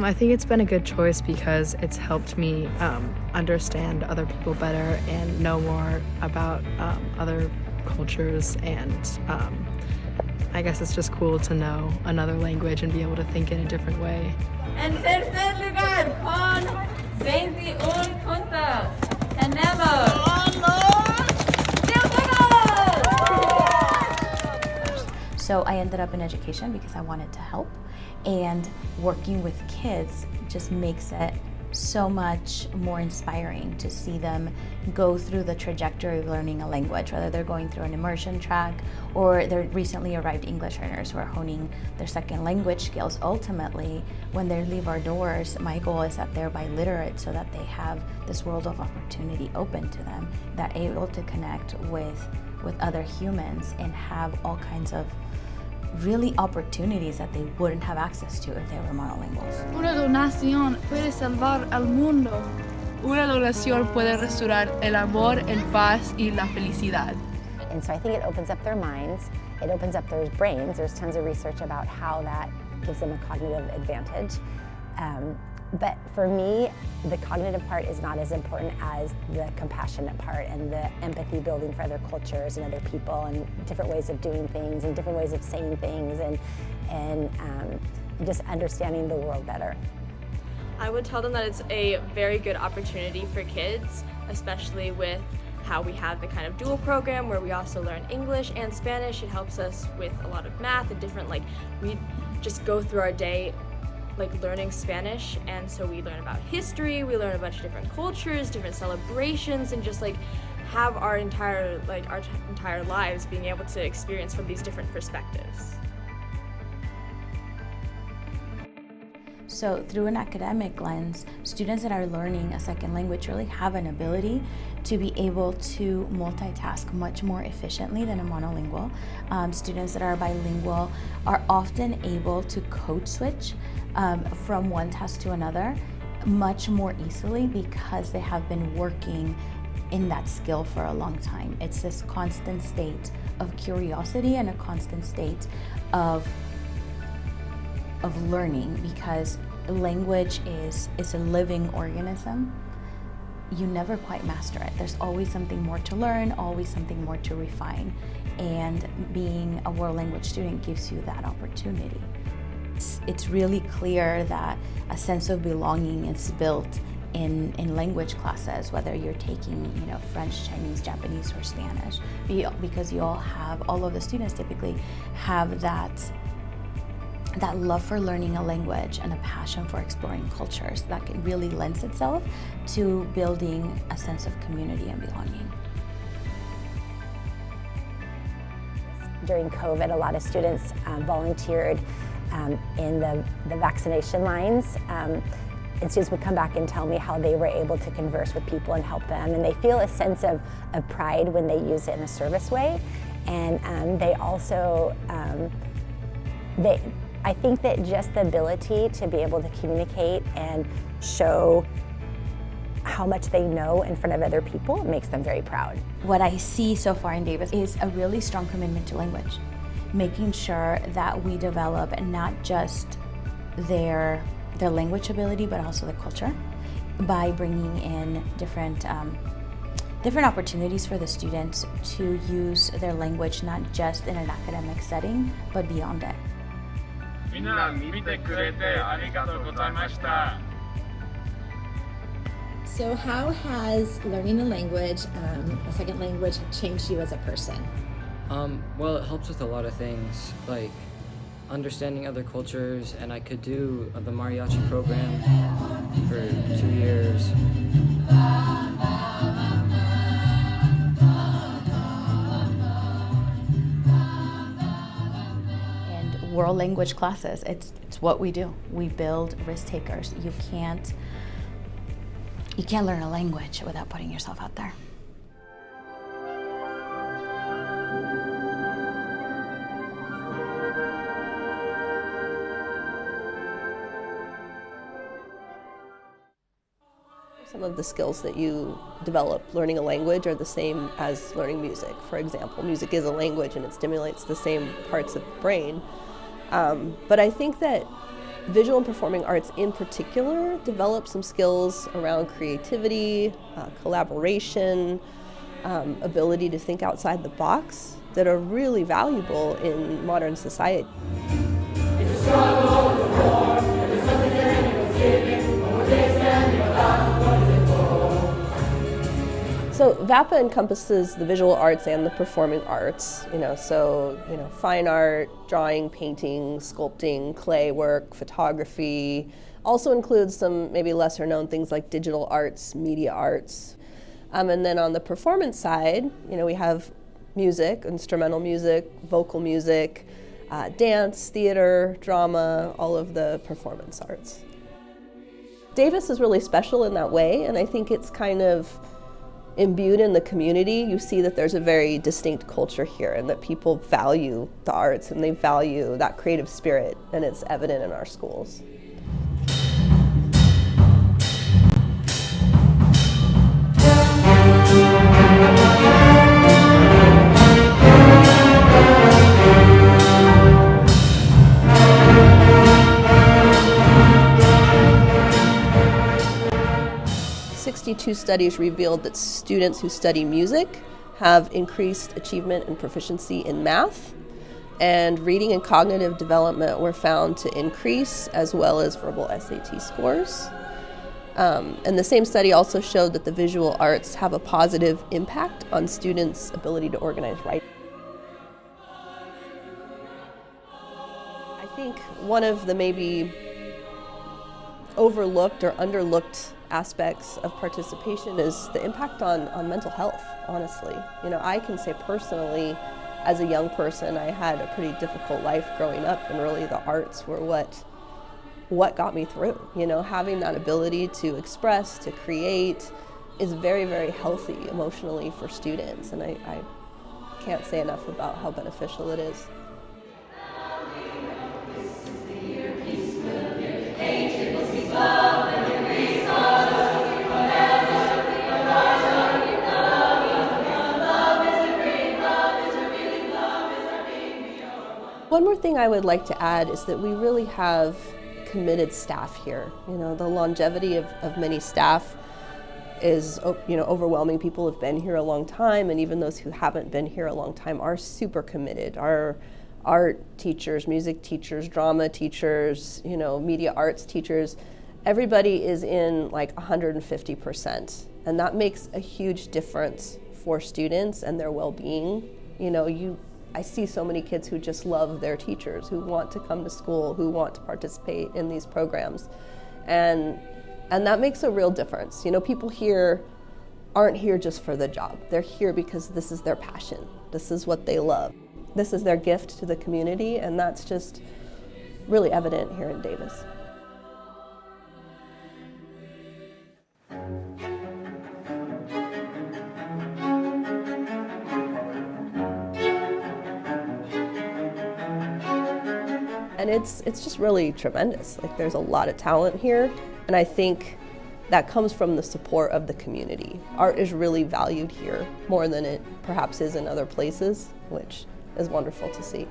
I think it's been a good choice because it's helped me understand other people better and know more about other cultures, and I guess it's just cool to know another language and be able to think in a different way. En tercer lugar, con 21 puntos, tenemos So I ended up in education because I wanted to help, and working with kids just makes it so much more inspiring to see them go through the trajectory of learning a language, whether they're going through an immersion track or they're recently arrived English learners who are honing their second language skills. Ultimately, when they leave our doors, my goal is that they're biliterate so that they have this world of opportunity open to them, that are able to connect with other humans and have all kinds of really opportunities that they wouldn't have access to if they were monolinguals. Una donación puede salvar al mundo. Una donación puede restaurar el amor, el paz y la felicidad. And so I think it opens up their minds, it opens up their brains. There's tons of research about how that gives them a cognitive advantage. But for me, the cognitive part is not as important as the compassionate part and the empathy building for other cultures and other people and different ways of doing things and different ways of saying things and just understanding the world better. I would tell them that it's a very good opportunity for kids, especially with how we have the kind of dual program where we also learn English and Spanish. It helps us with a lot of math and different, we just go through our day learning Spanish, and so we learn about history, we learn a bunch of different cultures, different celebrations, and just have our entire lives being able to experience from these different perspectives. So through an academic lens, students that are learning a second language really have an ability to be able to multitask much more efficiently than a monolingual. Students that are bilingual are often able to code switch from one task to another much more easily because they have been working in that skill for a long time. It's this constant state of curiosity and a constant state of learning, because language is a living organism. You never quite master it. There's always something more to learn, always something more to refine, and being a world language student gives you that opportunity. It's really clear that a sense of belonging is built in language classes, whether you're taking French, Chinese, Japanese, or Spanish, because all of the students typically have that love for learning a language and a passion for exploring cultures that really lends itself to building a sense of community and belonging. During COVID, a lot of students volunteered in the vaccination lines. And students would come back and tell me how they were able to converse with people and help them. And they feel a sense of pride when they use it in a service way. And they also, I think that just the ability to be able to communicate and show how much they know in front of other people makes them very proud. What I see so far in Davis is a really strong commitment to language, making sure that we develop not just their language ability, but also the culture, by bringing in different opportunities for the students to use their language not just in an academic setting, but beyond it. みんな見てくれてありがとうございました。 So how has learning a language, a second language, changed you as a person? Well, it helps with a lot of things, like understanding other cultures, and I could do the mariachi program for 2 years. World language classes, it's what we do. We build risk takers. You can't learn a language without putting yourself out there. Some of the skills that you develop learning a language are the same as learning music. For example, music is a language and it stimulates the same parts of the brain. But I think that visual and performing arts in particular develop some skills around creativity, collaboration, ability to think outside the box that are really valuable in modern society. So VAPA encompasses the visual arts and the performing arts, fine art, drawing, painting, sculpting, clay work, photography. Also includes some maybe lesser known things like digital arts, media arts. And then on the performance side, we have music, instrumental music, vocal music, dance, theater, drama, all of the performance arts. Davis is really special in that way, and I think it's kind of imbued in the community. You see that there's a very distinct culture here and that people value the arts and they value that creative spirit, and it's evident in our schools. Two studies revealed that students who study music have increased achievement and proficiency in math, and reading and cognitive development were found to increase, as well as verbal SAT scores. And the same study also showed that the visual arts have a positive impact on students' ability to organize writing. I think one of the maybe overlooked or underlooked aspects of participation is the impact on mental health, honestly. I can say personally, as a young person, I had a pretty difficult life growing up, and really the arts were what got me through. Having that ability to express, to create is very, very healthy emotionally for students, and I can't say enough about how beneficial it is. One more thing I would like to add is that we really have committed staff here. The longevity of many staff is overwhelming. People have been here a long time, and even those who haven't been here a long time are super committed. Our art teachers, music teachers, drama teachers, media arts teachers, everybody is in like 150%, and that makes a huge difference for students and their well-being. I see so many kids who just love their teachers, who want to come to school, who want to participate in these programs. And that makes a real difference. People here aren't here just for the job. They're here because this is their passion. This is what they love. This is their gift to the community, and that's just really evident here in Davis. And it's just really tremendous. Like, there's a lot of talent here, and I think that comes from the support of the community. Art is really valued here more than it perhaps is in other places, which is wonderful to see.